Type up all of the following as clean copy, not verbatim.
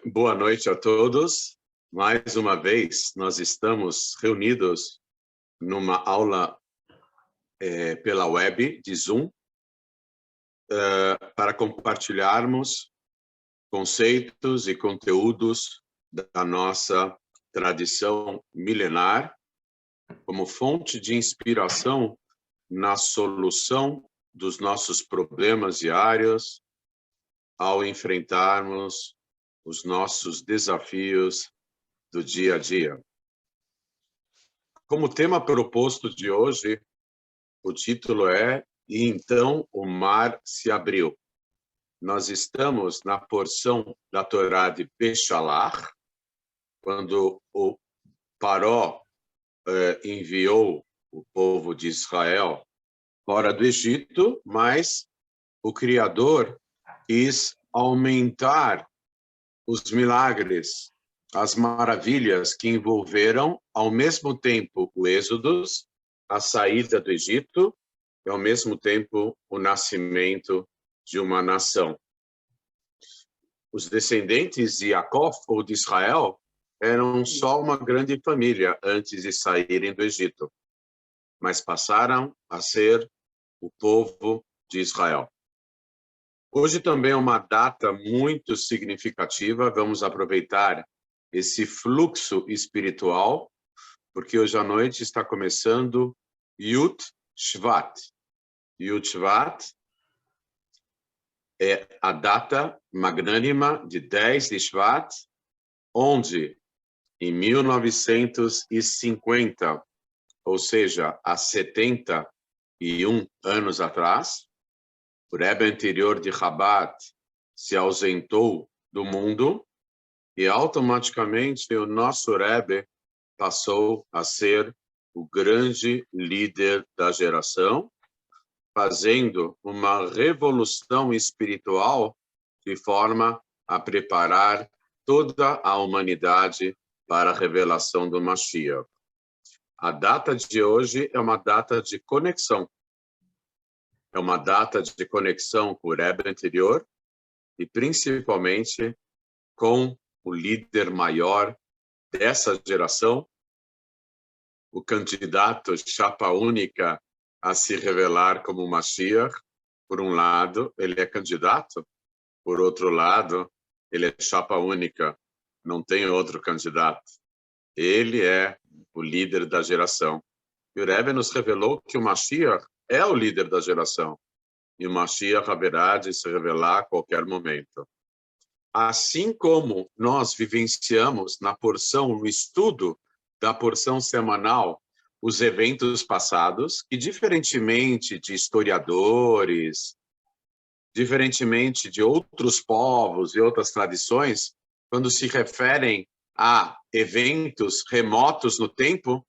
Boa noite a todos. Mais uma vez, nós estamos reunidos numa aula pela web de Zoom para compartilharmos conceitos e conteúdos da nossa tradição milenar como fonte de inspiração na solução dos nossos problemas diários ao enfrentarmos os nossos desafios do dia a dia. Como tema proposto de hoje, o título é E então o mar se abriu. Nós estamos na porção da Torá de Beshalach, quando o Paró enviou o povo de Israel fora do Egito, mas o Criador quis aumentar os milagres, as maravilhas que envolveram, ao mesmo tempo, o êxodo, a saída do Egito, e, ao mesmo tempo, o nascimento de uma nação. Os descendentes de Jacó, ou de Israel, eram só uma grande família antes de saírem do Egito, mas passaram a ser o povo de Israel. Hoje também é uma data muito significativa, vamos aproveitar esse fluxo espiritual, porque hoje à noite está começando Yud Shvat. Yud Shvat é a data magnânima de 10 de Shvat, onde em 1950, ou seja, há 71 anos atrás, o Rebbe anterior de Chabad se ausentou do mundo e automaticamente o nosso Rebbe passou a ser o grande líder da geração, fazendo uma revolução espiritual de forma a preparar toda a humanidade para a revelação do Mashiach. A data de hoje é uma data de conexão. É uma data de conexão com o Rebbe anterior e principalmente com o líder maior dessa geração, o candidato chapa única a se revelar como Mashiach. Por um lado, ele é candidato, por outro lado, ele é chapa única, não tem outro candidato. Ele é o líder da geração. E o Rebbe nos revelou que o Mashiach é o líder da geração. E o Mashiach haverá de se revelar a qualquer momento. Assim como nós vivenciamos na porção, no estudo da porção semanal, os eventos passados, que diferentemente de historiadores, diferentemente de outros povos e outras tradições, quando se referem a eventos remotos no tempo,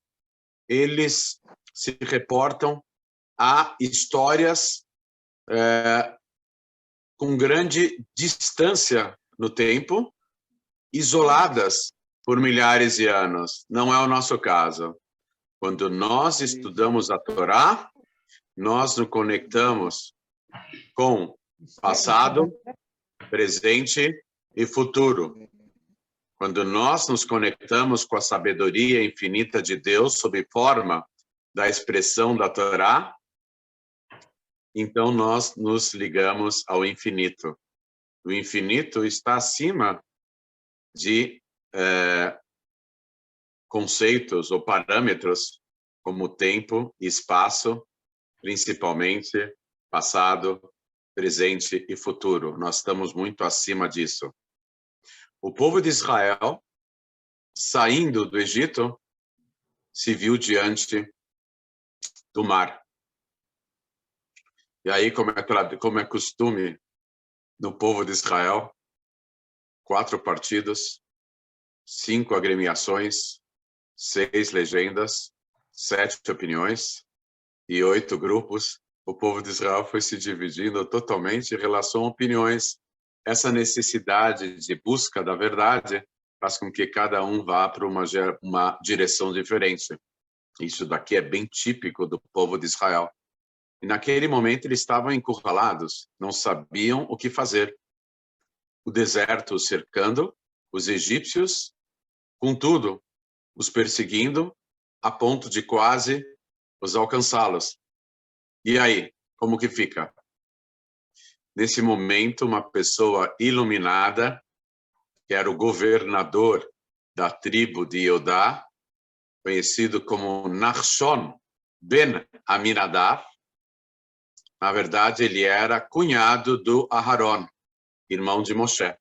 eles se reportam a histórias com grande distância no tempo, isoladas por milhares de anos. Não é o nosso caso. Quando nós estudamos a Torá, nós nos conectamos com passado, presente e futuro. Quando nós nos conectamos com a sabedoria infinita de Deus sob forma da expressão da Torá, então nós nos ligamos ao infinito. O infinito está acima de conceitos ou parâmetros como tempo e espaço, principalmente passado, presente e futuro. Nós estamos muito acima disso. O povo de Israel, saindo do Egito, se viu diante do mar. E aí, como é costume no povo de Israel, 4 partidos, 5 agremiações, 6 legendas, 7 opiniões e 8 grupos. O povo de Israel foi se dividindo totalmente em relação a opiniões. Essa necessidade de busca da verdade faz com que cada um vá para uma direção diferente. Isso daqui é bem típico do povo de Israel. E naquele momento eles estavam encurralados, não sabiam o que fazer. O deserto cercando, os egípcios, contudo, os perseguindo a ponto de quase os alcançá-los. E aí, como que fica? Nesse momento, uma pessoa iluminada, que era o governador da tribo de Judá, conhecido como Nachshon ben Aminadab, na verdade, ele era cunhado do Aharon, irmão de Moshe.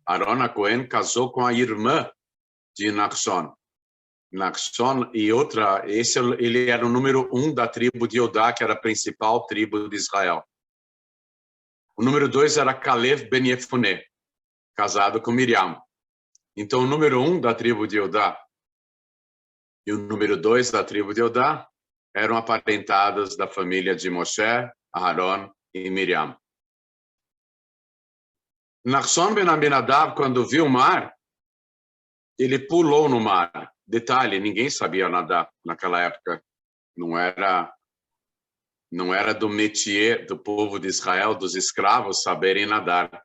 Aaron HaKohen casou com a irmã de Nachshon. Nachshon e outra, ele era o número 1 da tribo de Judá, que era a principal tribo de Israel. O número 2 era Caleb ben Yefuneh, casado com Miriam. Então, o número 1 da tribo de Judá e o número 2 da tribo de Judá eram aparentados da família de Moshe, Aharon e Miriam. Nachshon ben Aminadab, quando viu o mar, ele pulou no mar. Detalhe, ninguém sabia nadar naquela época. Não era do métier do povo de Israel, dos escravos, saberem nadar.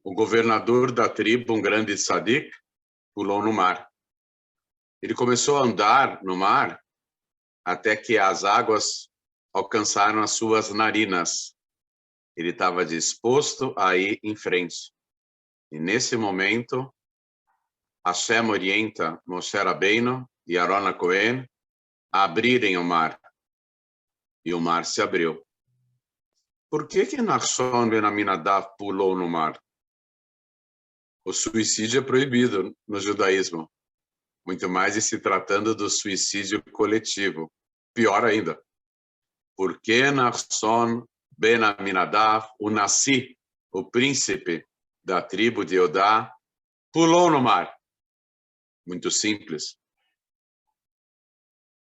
O governador da tribo, um grande tzadik, pulou no mar. Ele começou a andar no mar até que as águas alcançaram as suas narinas. Ele estava disposto a ir em frente. E nesse momento, Hashem orienta Moshe Rabbeinu e Aaron HaKohen a abrirem o mar. E o mar se abriu. Por que Nachshon ben Aminadab pulou no mar? O suicídio é proibido no judaísmo. Muito mais em se tratando do suicídio coletivo. Pior ainda. Por que Nachshon ben Aminadab, o Nassi, o príncipe da tribo de Judá, pulou no mar? Muito simples.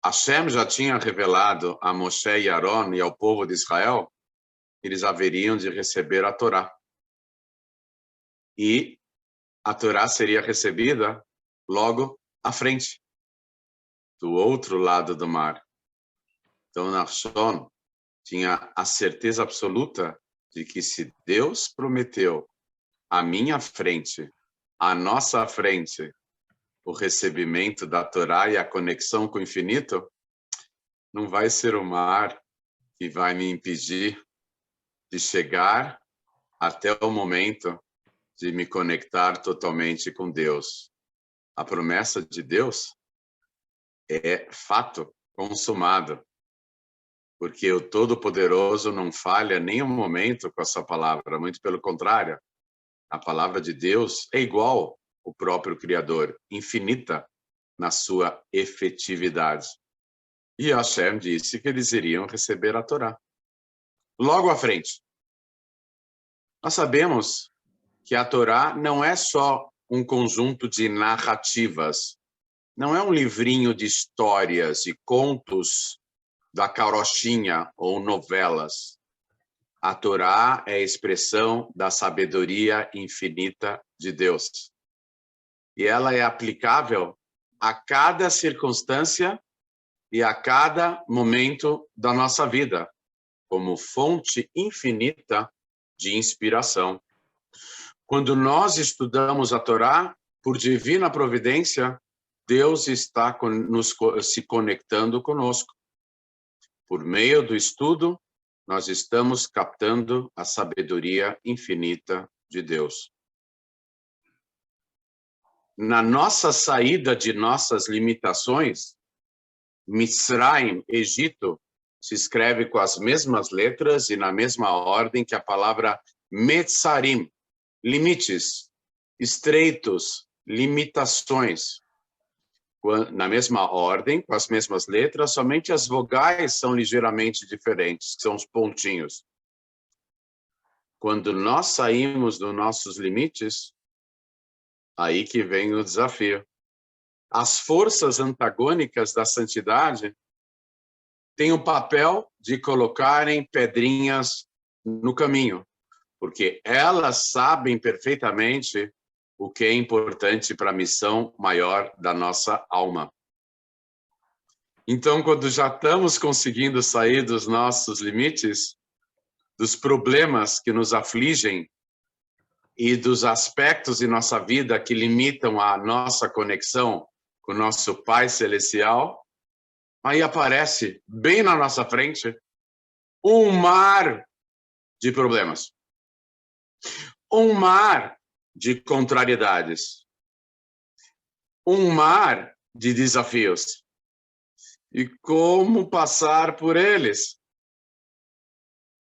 Hashem já tinha revelado a Moshe e Aaron e ao povo de Israel que eles haveriam de receber a Torá. E a Torá seria recebida logo à frente, do outro lado do mar. Então, Nachshon tinha a certeza absoluta de que se Deus prometeu à minha frente, à nossa frente, o recebimento da Torá e a conexão com o infinito, não vai ser o mar que vai me impedir de chegar até o momento de me conectar totalmente com Deus. A promessa de Deus é fato consumado, porque o Todo-Poderoso não falha nem um momento com a sua palavra, muito pelo contrário, a palavra de Deus é igual o próprio Criador, infinita na sua efetividade. E Hashem disse que eles iriam receber a Torá. Logo à frente, nós sabemos que a Torá não é só um conjunto de narrativas, não é um livrinho de histórias e contos da carochinha ou novelas. A Torá é a expressão da sabedoria infinita de Deus. E ela é aplicável a cada circunstância e a cada momento da nossa vida, como fonte infinita de inspiração. Quando nós estudamos a Torá, por divina providência, Deus está se conectando conosco. Por meio do estudo, nós estamos captando a sabedoria infinita de Deus. Na nossa saída de nossas limitações, Mitzrayim, Egito, se escreve com as mesmas letras e na mesma ordem que a palavra Metzarim, limites, estreitos, limitações. Na mesma ordem, com as mesmas letras, somente as vogais são ligeiramente diferentes, que são os pontinhos. Quando nós saímos dos nossos limites, aí que vem o desafio. As forças antagônicas da santidade têm o papel de colocarem pedrinhas no caminho, porque elas sabem perfeitamente o que é importante para a missão maior da nossa alma. Então, quando já estamos conseguindo sair dos nossos limites, dos problemas que nos afligem, e dos aspectos em nossa vida que limitam a nossa conexão com o nosso Pai Celestial, aí aparece bem na nossa frente um mar de problemas, um mar de contrariedades, um mar de desafios. E como passar por eles?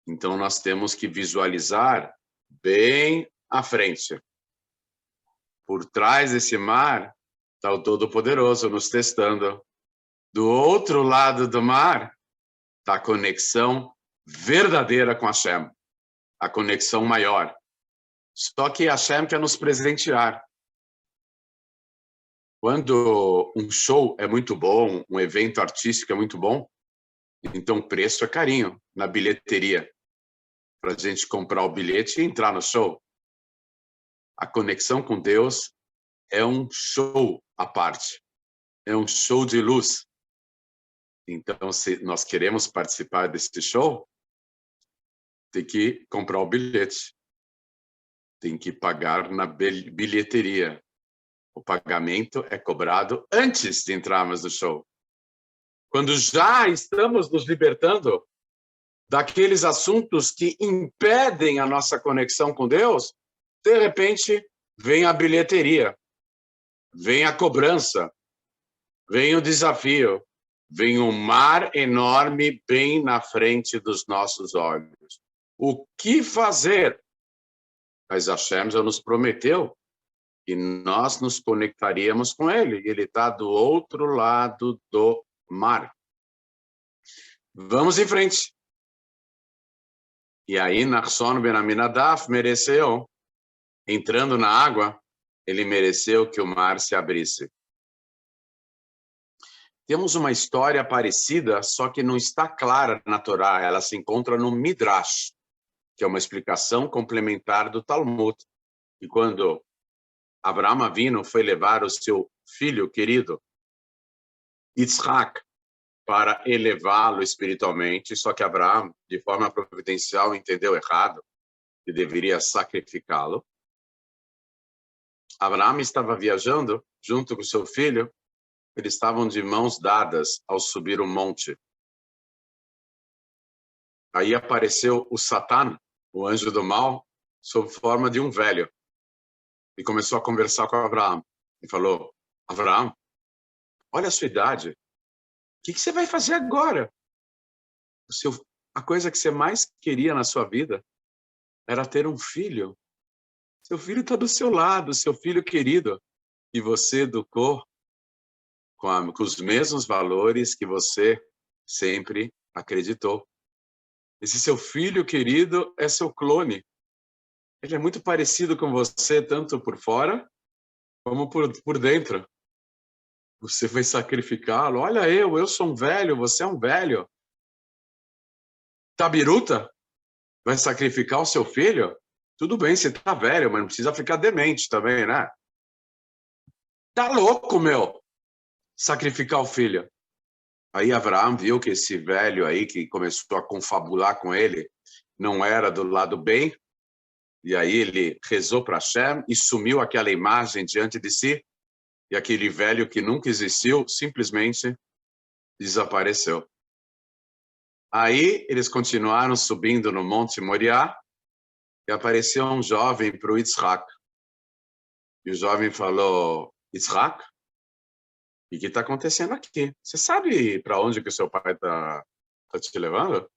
Então, nós temos que visualizar bem à frente. Por trás desse mar está o Todo-Poderoso nos testando. Do outro lado do mar está a conexão verdadeira com Hashem, a conexão maior. Só que Hashem quer nos presentear. Quando um show é muito bom, um evento artístico é muito bom, então o preço é carinho na bilheteria, para a gente comprar o bilhete e entrar no show. A conexão com Deus é um show à parte, é um show de luz. Então, se nós queremos participar desse show, tem que comprar o bilhete, tem que pagar na bilheteria. O pagamento é cobrado antes de entrarmos no show. Quando já estamos nos libertando daqueles assuntos que impedem a nossa conexão com Deus, de repente vem a bilheteria, vem a cobrança, vem o desafio, vem um mar enorme bem na frente dos nossos olhos. O que fazer? Mas Hashem já nos prometeu que nós nos conectaríamos com Ele. Ele está do outro lado do mar. Vamos em frente. E aí, Nachshon ben Aminadab mereceu, entrando na água, ele mereceu que o mar se abrisse. Temos uma história parecida, só que não está clara na Torá. Ela se encontra no Midrash, que é uma explicação complementar do Talmud. E quando Avraham Avinu foi levar o seu filho querido, Yitzhak, para elevá-lo espiritualmente, só que Abraão, de forma providencial, entendeu errado, que deveria sacrificá-lo. Abraão estava viajando junto com seu filho, eles estavam de mãos dadas ao subir o monte. Aí apareceu o Satã, o anjo do mal, sob forma de um velho, e começou a conversar com Abraão. E falou: Abraão, olha a sua idade, o que você vai fazer agora? A coisa que você mais queria na sua vida era ter um filho. Seu filho está do seu lado, seu filho querido, e você educou com os mesmos valores que você sempre acreditou. Esse seu filho querido é seu clone. Ele é muito parecido com você, tanto por fora como por dentro. Você vai sacrificá-lo. Olha, eu sou um velho, você é um velho. Tá biruta? Vai sacrificar o seu filho? Tudo bem, você tá velho, mas não precisa ficar demente também, né? Tá louco, meu! Sacrificar o filho. Aí Abraão viu que esse velho aí, que começou a confabular com ele, não era do lado bem, e aí ele rezou para Hashem e sumiu aquela imagem diante de si, e aquele velho que nunca existiu, simplesmente desapareceu. Aí eles continuaram subindo no Monte Moriá, e apareceu um jovem para o Yitzhak. E o jovem falou: Yitzhak, o que está acontecendo aqui? Você sabe para onde que o seu pai está te levando?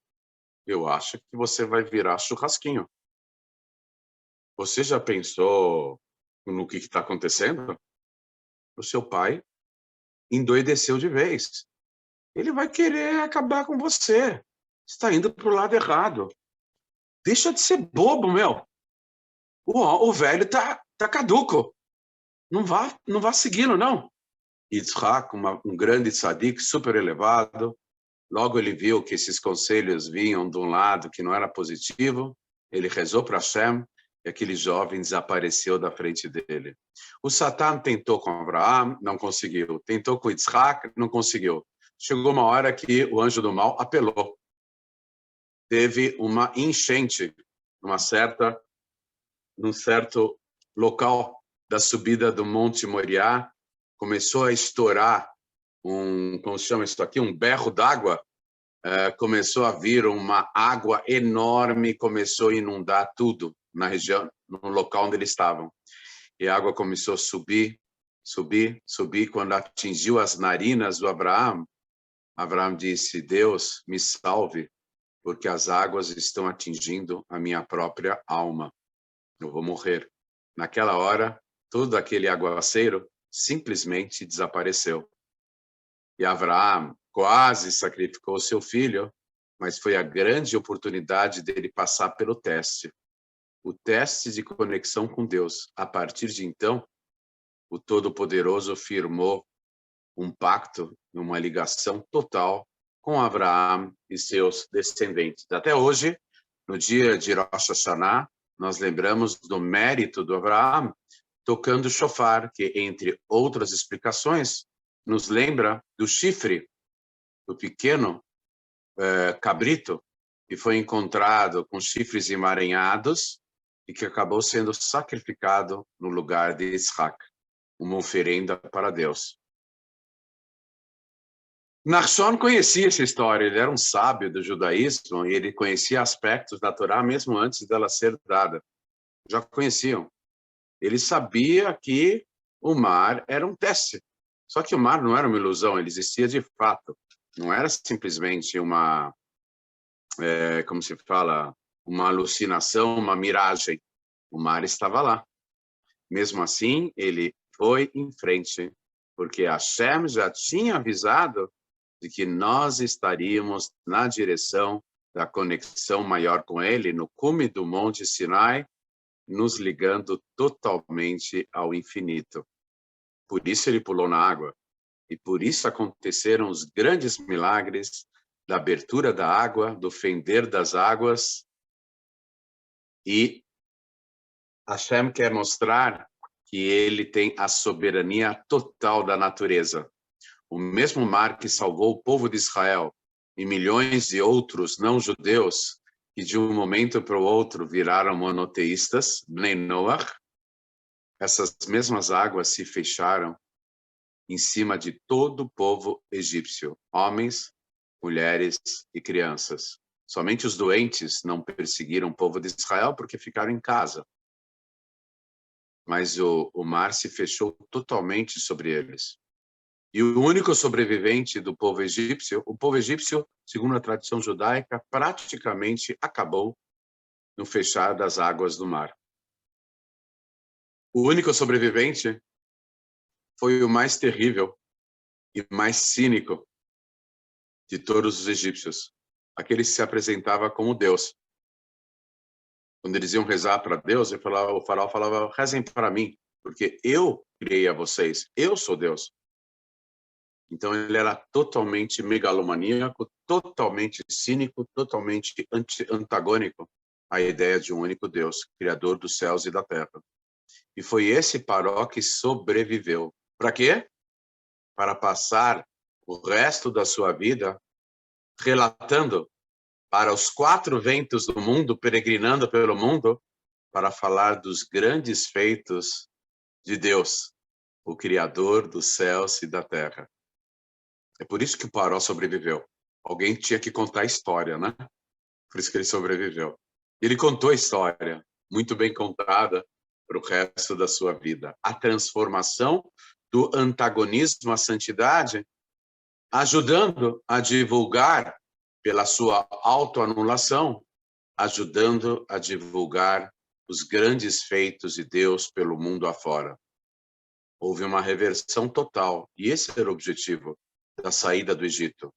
Eu acho que você vai virar churrasquinho. Você já pensou no que está acontecendo? O seu pai endoideceu de vez. Ele vai querer acabar com você. Está indo para o lado errado. Deixa de ser bobo, meu. O velho tá caduco. Não vá seguindo, não. Yitzhak, um grande tzadik, super elevado, logo ele viu que esses conselhos vinham de um lado que não era positivo, ele rezou para Hashem e aquele jovem desapareceu da frente dele. O Satã tentou com Abraão, não conseguiu. Tentou com Yitzhak, não conseguiu. Chegou uma hora que o anjo do mal apelou. Teve uma enchente, uma certa num certo local da subida do Monte Moriá, começou a estourar como se chama isso aqui, um berro d'água, começou a vir uma água enorme, começou a inundar tudo na região, no local onde eles estavam. E a água começou a subir, subir, subir. Quando atingiu as narinas do Abraão, Abraão disse: Deus, me salve, porque as águas estão atingindo a minha própria alma. Eu vou morrer. Naquela hora, todo aquele aguaceiro simplesmente desapareceu. E Abraão quase sacrificou seu filho, mas foi a grande oportunidade dele passar pelo teste. O teste de conexão com Deus. A partir de então, o Todo-Poderoso firmou um pacto, uma ligação total com Abraão e seus descendentes. Até hoje, no dia de Rosh Hashanah, nós lembramos do mérito do Abraão tocando shofar, que, entre outras explicações, nos lembra do chifre, do pequeno cabrito, que foi encontrado com chifres emaranhados e que acabou sendo sacrificado no lugar de Isaac, uma oferenda para Deus. Nachshon conhecia essa história, ele era um sábio do judaísmo e ele conhecia aspectos da Torá mesmo antes dela ser dada. Já conheciam. Ele sabia que o mar era um teste. Só que o mar não era uma ilusão, ele existia de fato. Não era simplesmente uma, como se fala, uma alucinação, uma miragem. O mar estava lá. Mesmo assim, ele foi em frente, porque Hashem já tinha avisado de que nós estaríamos na direção da conexão maior com ele, no cume do Monte Sinai, nos ligando totalmente ao infinito. Por isso ele pulou na água. E por isso aconteceram os grandes milagres da abertura da água, do fender das águas. E Hashem quer mostrar que ele tem a soberania total da natureza. O mesmo mar que salvou o povo de Israel e milhões de outros não-judeus que de um momento para o outro viraram monoteístas, Bnei Noach, essas mesmas águas se fecharam em cima de todo o povo egípcio, homens, mulheres e crianças. Somente os doentes não perseguiram o povo de Israel porque ficaram em casa. Mas o mar se fechou totalmente sobre eles. E o único sobrevivente do povo egípcio, o povo egípcio, segundo a tradição judaica, praticamente acabou no fechar das águas do mar. O único sobrevivente foi o mais terrível e mais cínico de todos os egípcios, aquele que se apresentava como Deus. Quando eles iam rezar para Deus, o faraó falava: rezem para mim, porque eu criei a vocês, eu sou Deus. Então ele era totalmente megalomaníaco, totalmente cínico, totalmente antagônico à ideia de um único Deus, criador dos céus e da terra. E foi esse Paró que sobreviveu. Para quê? Para passar o resto da sua vida relatando para os 4 ventos do mundo, peregrinando pelo mundo, para falar dos grandes feitos de Deus, o Criador dos céus e da terra. É por isso que o Paró sobreviveu. Alguém tinha que contar a história, né? Por isso que ele sobreviveu. Ele contou a história, muito bem contada, para o resto da sua vida. A transformação do antagonismo à santidade, ajudando a divulgar, pela sua autoanulação, ajudando a divulgar os grandes feitos de Deus pelo mundo afora. Houve uma reversão total, e esse era o objetivo da saída do Egito.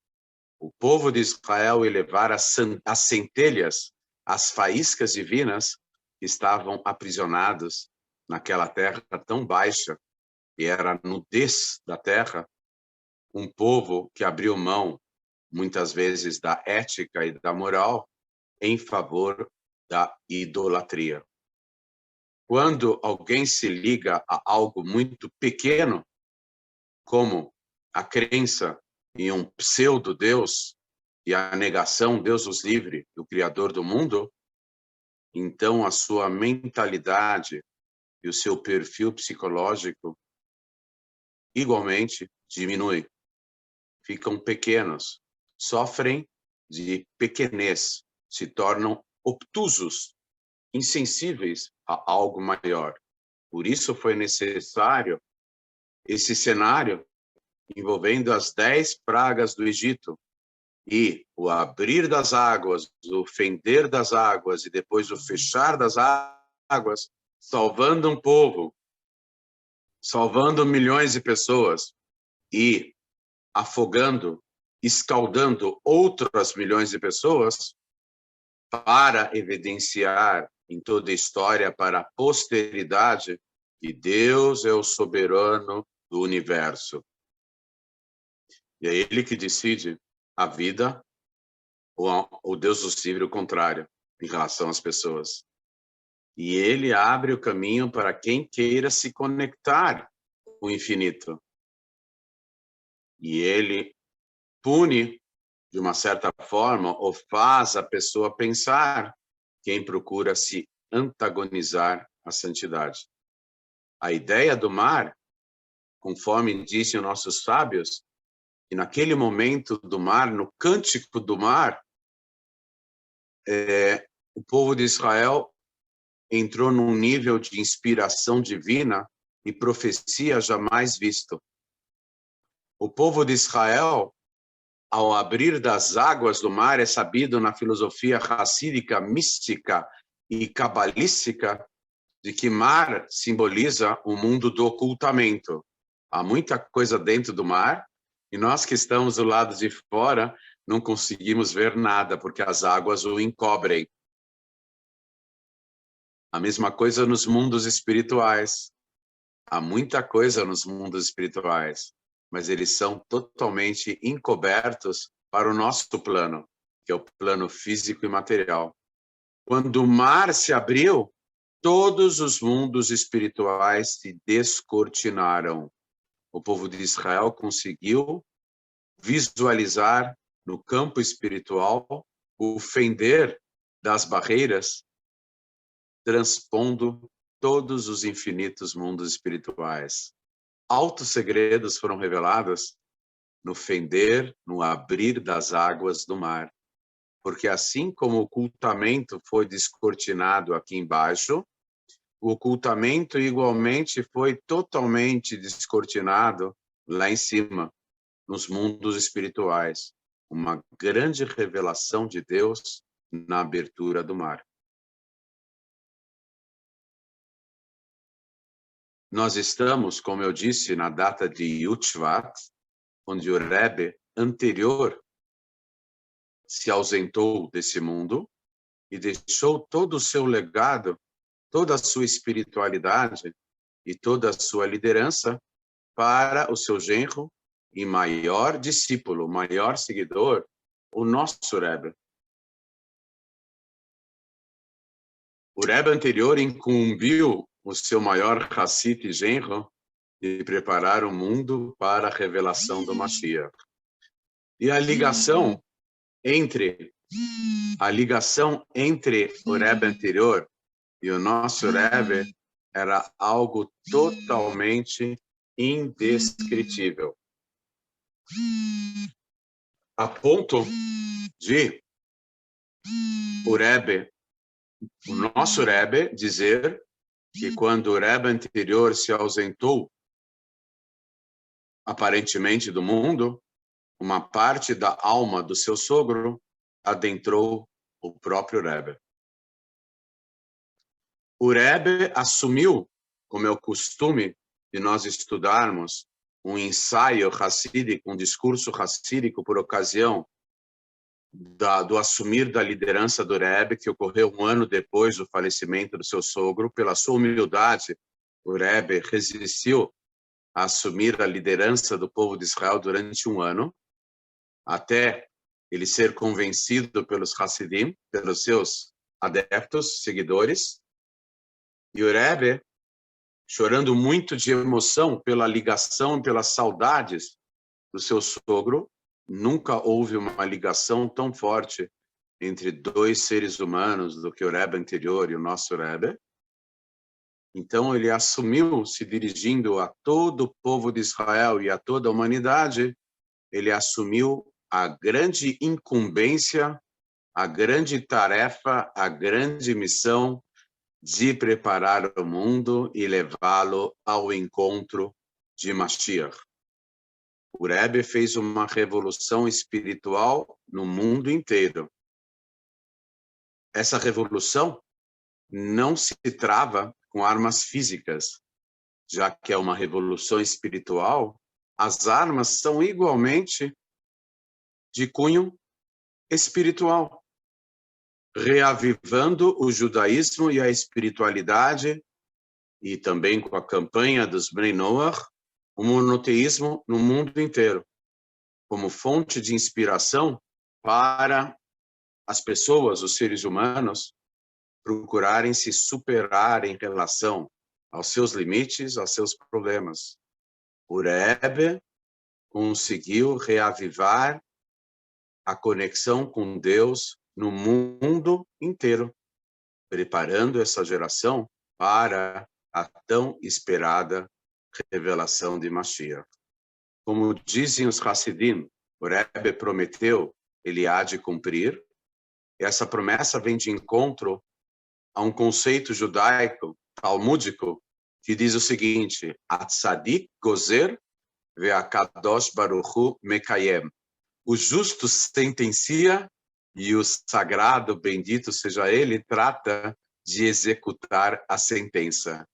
O povo de Israel elevar as centelhas, as faíscas divinas que estavam aprisionados naquela terra tão baixa, que era a nudez da terra, um povo que abriu mão, muitas vezes, da ética e da moral em favor da idolatria. Quando alguém se liga a algo muito pequeno, como a crença em um pseudo-Deus e a negação, Deus os livre, do Criador do mundo, então a sua mentalidade e o seu perfil psicológico igualmente diminui. Ficam pequenos, sofrem de pequenez, se tornam obtusos, insensíveis a algo maior. Por isso foi necessário esse cenário envolvendo as 10 pragas do Egito e o abrir das águas, o fender das águas e depois o fechar das águas, salvando um povo, salvando milhões de pessoas e afogando, escaldando outras milhões de pessoas, para evidenciar em toda a história para a posteridade que Deus é o soberano do universo. E é Ele que decide a vida ou o Deus do livre, o contrário, em relação às pessoas. E Ele abre o caminho para quem queira se conectar com o infinito. E Ele pune, de uma certa forma, ou faz a pessoa pensar quem procura se antagonizar à santidade. A ideia do mar, conforme dizem nossos sábios, e naquele momento do mar, no cântico do mar, o povo de Israel entrou num nível de inspiração divina e profecia jamais visto. O povo de Israel, ao abrir das águas do mar, é sabido na filosofia racídica, mística e cabalística, de que mar simboliza o mundo do ocultamento. Há muita coisa dentro do mar, e nós que estamos do lado de fora não conseguimos ver nada, porque as águas o encobrem. A mesma coisa nos mundos espirituais. Há muita coisa nos mundos espirituais, mas eles são totalmente encobertos para o nosso plano, que é o plano físico e material. Quando o mar se abriu, todos os mundos espirituais se descortinaram. O povo de Israel conseguiu visualizar no campo espiritual o fender das barreiras, transpondo todos os infinitos mundos espirituais. Altos segredos foram revelados no fender, no abrir das águas do mar. Porque assim como o ocultamento foi descortinado aqui embaixo, o ocultamento igualmente foi totalmente descortinado lá em cima, nos mundos espirituais. Uma grande revelação de Deus na abertura do mar. Nós estamos, como eu disse, na data de Yud Shvat, onde o Rebbe anterior se ausentou desse mundo e deixou todo o seu legado, toda a sua espiritualidade e toda a sua liderança para o seu genro e maior discípulo, maior seguidor, o nosso Rebbe. O Rebbe anterior incumbiu o seu maior Hassid e genro de preparar o mundo para a revelação do Mashiach. E a ligação entre o Rebbe anterior e o nosso Rebbe era algo totalmente indescritível. A ponto de o nosso Rebbe dizer que quando o Rebbe anterior se ausentou, aparentemente do mundo, uma parte da alma do seu sogro adentrou o próprio Rebbe. O Rebbe assumiu, como é o costume de nós estudarmos, um ensaio racídico, um discurso racídico por ocasião do assumir da liderança do Rebbe, que ocorreu um ano depois do falecimento do seu sogro. Pela sua humildade, o Rebbe resistiu a assumir a liderança do povo de Israel durante um ano, até ele ser convencido pelos Hassidim, pelos seus adeptos, seguidores. E o Rebbe, chorando muito de emoção pela ligação, pelas saudades do seu sogro, nunca houve uma ligação tão forte entre dois seres humanos do que o Rebbe anterior e o nosso Rebbe. Então, ele assumiu, se dirigindo a todo o povo de Israel e a toda a humanidade, ele assumiu a grande incumbência, a grande tarefa, a grande missão de preparar o mundo e levá-lo ao encontro de Mashiach. O Rebbe fez uma revolução espiritual no mundo inteiro. Essa revolução não se trava com armas físicas, já que é uma revolução espiritual, as armas são igualmente de cunho espiritual, reavivando o judaísmo e a espiritualidade, e também com a campanha dos Bnei Noach, o monoteísmo no mundo inteiro, como fonte de inspiração para as pessoas, os seres humanos, procurarem se superar em relação aos seus limites, aos seus problemas. O Rebbe conseguiu reavivar a conexão com Deus no mundo inteiro, preparando essa geração para a tão esperada revelação de Mashiach. Como dizem os Hassidim, o Rebbe prometeu, ele há de cumprir. E essa promessa vem de encontro a um conceito judaico, talmúdico, que diz o seguinte: Atzadik gozer ve'akadosh baruch hu mekayem. O justo sentencia e o sagrado, bendito seja ele, trata de executar a sentença.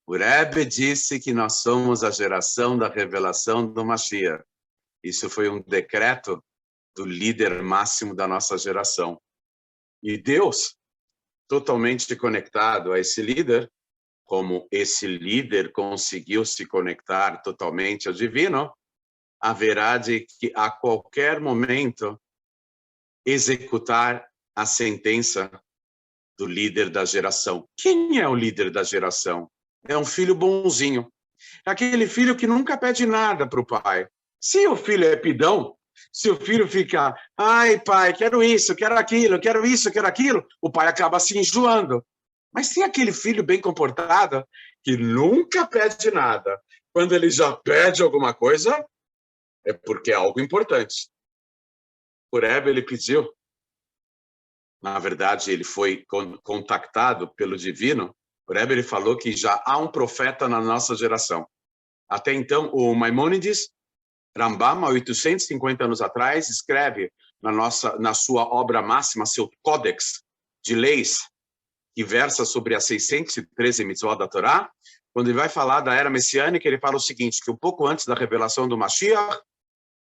O Rebbe disse que nós somos a geração da revelação do Mashiach. Isso foi um decreto do líder máximo da nossa geração. E Deus, totalmente conectado a esse líder, como esse líder conseguiu se conectar totalmente ao divino, haverá de que a qualquer momento executar a sentença do líder da geração. Quem é o líder da geração? É um filho bonzinho. É aquele filho que nunca pede nada para o pai. Se o filho é pidão, se o filho fica, ai pai, quero isso, quero aquilo, quero isso, quero aquilo, o pai acaba se enjoando. Mas se aquele filho bem comportado, que nunca pede nada, quando ele já pede alguma coisa, é porque é algo importante. O Rebbe, ele pediu, na verdade, ele foi contactado pelo divino. O Rebbe, ele falou que já há um profeta na nossa geração. Até então, o Maimônides, Rambam, há 850 anos atrás, escreve na sua obra máxima, seu Códex de Leis, que versa sobre as 613 mitzvot da Torá. Quando ele vai falar da era messiânica, ele fala o seguinte, que um pouco antes da revelação do Mashiach,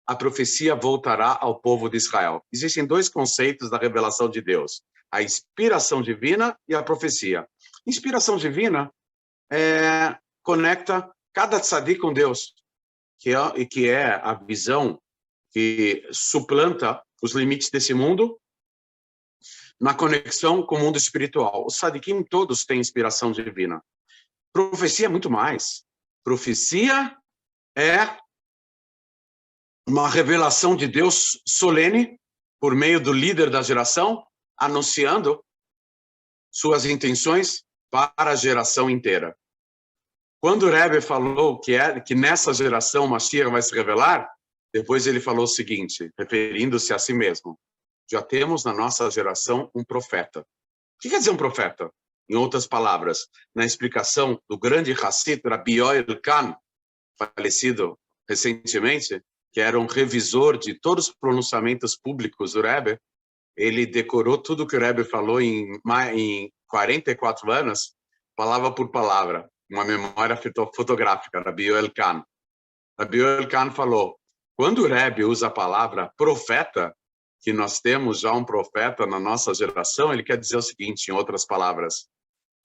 a profecia voltará ao povo de Israel. Existem dois conceitos da revelação de Deus: a inspiração divina e a profecia. Inspiração divina conecta cada tzadik com Deus, que é a visão que suplanta os limites desse mundo na conexão com o mundo espiritual. Os tzadikim todos têm inspiração divina. Profecia é muito mais. Profecia é uma revelação de Deus solene por meio do líder da geração, anunciando suas intenções para a geração inteira. Quando o Rebbe falou que nessa geração o Mashiach vai se revelar, depois ele falou o seguinte, referindo-se a si mesmo: já temos na nossa geração um profeta. O que quer dizer um profeta? Em outras palavras, na explicação do grande Hassid Rabbi Yoel Kahn, falecido recentemente, que era um revisor de todos os pronunciamentos públicos do Rebbe, ele decorou tudo que o Rebbe falou em 44 anos, palavra por palavra, uma memória fotográfica, Rabbi Yoel Kahn. Rabbi Yoel Kahn falou, quando o Rebbe usa a palavra profeta, que nós temos já um profeta na nossa geração, ele quer dizer o seguinte, em outras palavras,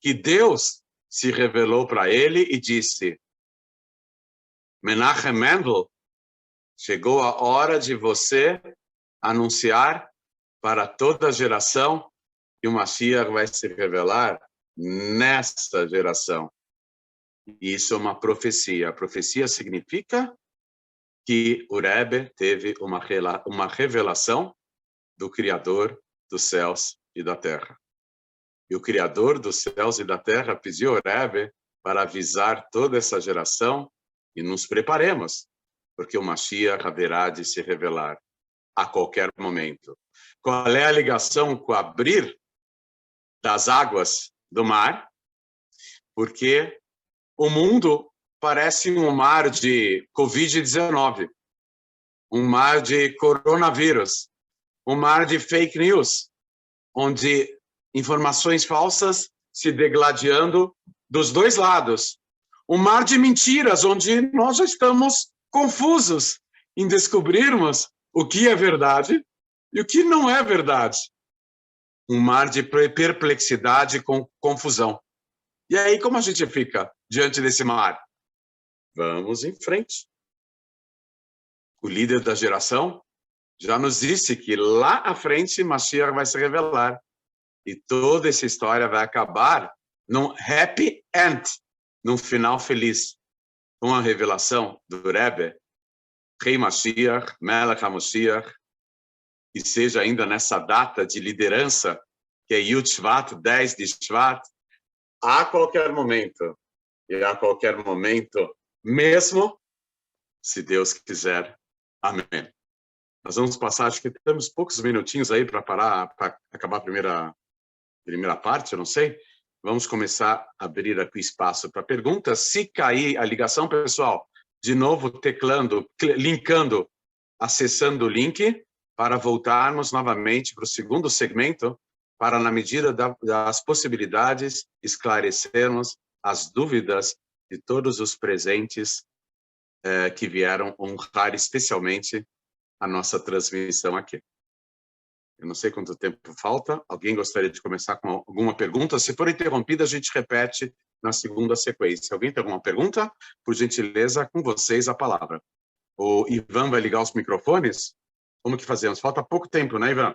que Deus se revelou para ele e disse, Menachem Mendel, chegou a hora de você anunciar para toda a geração que o Mashiach vai se revelar nesta geração. E isso é uma profecia. A profecia significa que o Rebbe teve uma revelação do Criador dos céus e da terra. E o Criador dos céus e da terra pediu ao Rebbe para avisar toda essa geração e nos preparemos, porque o Mashiach haverá de se revelar a qualquer momento. Qual é a ligação com o abrir das águas do mar? Porque o mundo parece um mar de Covid-19, um mar de coronavírus, um mar de fake news, onde informações falsas se degladiando dos dois lados. Um mar de mentiras, onde nós já estamos confusos em descobrirmos o que é verdade e o que não é verdade. Um mar de perplexidade com confusão. E aí, como a gente fica diante desse mar? Vamos em frente. O líder da geração já nos disse que lá à frente Mashiach vai se revelar. E toda essa história vai acabar num happy end, num final feliz. Com a revelação do Rebbe, Rei Mashiach, Melech HaMashiach, e seja ainda nessa data de liderança, que é Yud Shvat, 10 de Shvat, a qualquer momento, e a qualquer momento mesmo, se Deus quiser. Amém. Nós vamos passar, acho que temos poucos minutinhos aí para parar, para acabar a primeira parte, eu não sei. Vamos começar a abrir aqui espaço para perguntas. Se cair a ligação, pessoal, de novo teclando, linkando, acessando o link, para voltarmos novamente para o segundo segmento, para, na medida das possibilidades, esclarecermos as dúvidas de todos os presentes que vieram honrar especialmente a nossa transmissão aqui. Eu não sei quanto tempo falta. Alguém gostaria de começar com alguma pergunta? Se for interrompida, a gente repete na segunda sequência. Alguém tem alguma pergunta? Por gentileza, com vocês a palavra. O Ivan vai ligar os microfones? Como que fazemos? Falta pouco tempo, né, Ivan?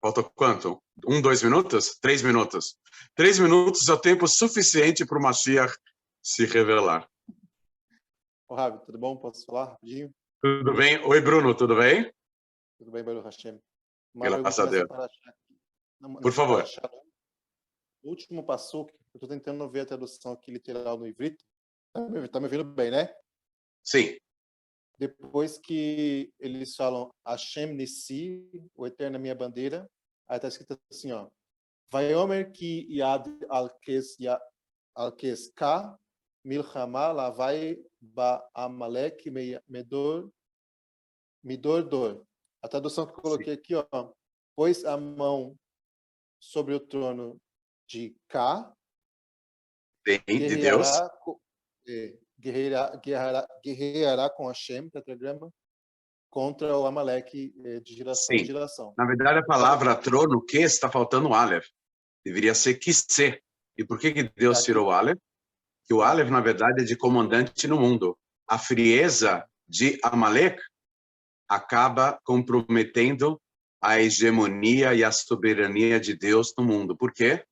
Falta quanto? 1, 2 minutos? 3 minutos. 3 minutos é o tempo suficiente para o Mashiach se revelar. Ô, Rabi, tudo bom? Posso falar rapidinho? Tudo bem? Oi, Bruno, tudo bem? Tudo bem, Baruch Hashem. Graças a Deus. Por Nessa favor. parasha, o último passuque, eu estou tentando ver a tradução aqui literal no ivrito. Tá me ouvindo bem, né? Sim. Depois que eles falam Hashem Nissi, o Eterno é minha bandeira, aí está escrito assim, ó. Vayomer ki yad al-kes ka milchama lavai ba amalek midor dor. A tradução que eu coloquei aqui, ó, pôs a mão sobre o trono de Cá, Bem, de Deus. Guerreará com Hashem, tetragrama, contra o Amaleque de geração em geração. Na verdade, a palavra trono, que está faltando o Aleph. Deveria ser Kissé. E por que Deus tirou o Aleph? Que o Aleph, na verdade, é de comandante no mundo. A frieza de Amalek acaba comprometendo a hegemonia e a soberania de Deus no mundo. Por quê?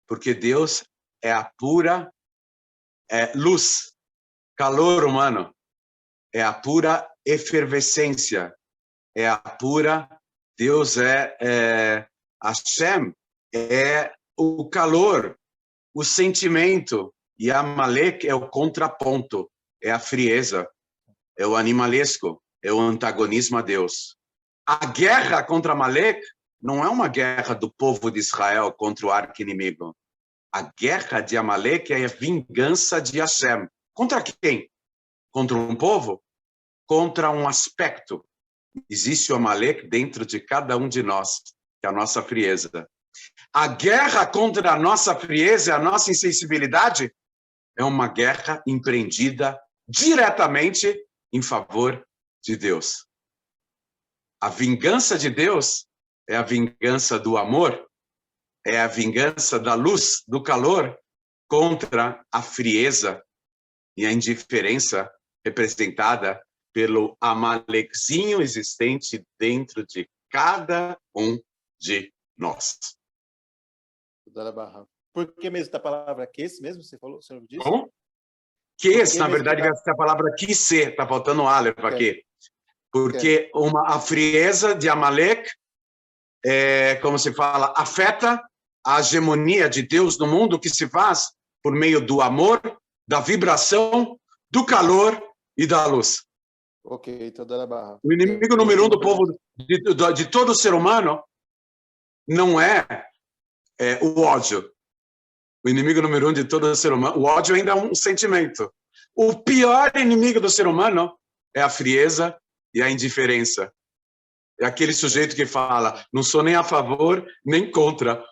Porque Deus é a pura luz, calor humano, é a pura efervescência, é a pura... Deus Hashem, é o calor, o sentimento, e Amalek é o contraponto, é a frieza, é o animalesco, é o antagonismo a Deus. A guerra contra Amalek não é uma guerra do povo de Israel contra o arqui-inimigo. A guerra de Amalek é a vingança de Hashem. Contra quem? Contra um povo? Contra um aspecto. Existe o Amalek dentro de cada um de nós, que é a nossa frieza. A guerra contra a nossa frieza, a nossa insensibilidade, é uma guerra empreendida diretamente em favor de Deus. A vingança de Deus é a vingança do amor, é a vingança da luz, do calor, contra a frieza e a indiferença representada pelo Amalekzinho existente dentro de cada um de nós. Por que mesmo da palavra que esse mesmo você falou? Você não disse? Como? Que na verdade, essa é a palavra que ser, está faltando o Aleph aqui. Porque a frieza de Amalek como se fala, afeta a hegemonia de Deus no mundo, que se faz por meio do amor, da vibração, do calor e da luz. Ok, toda a barra. O inimigo número 1 do povo, de todo ser humano, não é o ódio. O inimigo número 1 de todo ser humano, o ódio ainda é um sentimento. O pior inimigo do ser humano é a frieza e a indiferença. É aquele sujeito que fala, não sou nem a favor, nem contra.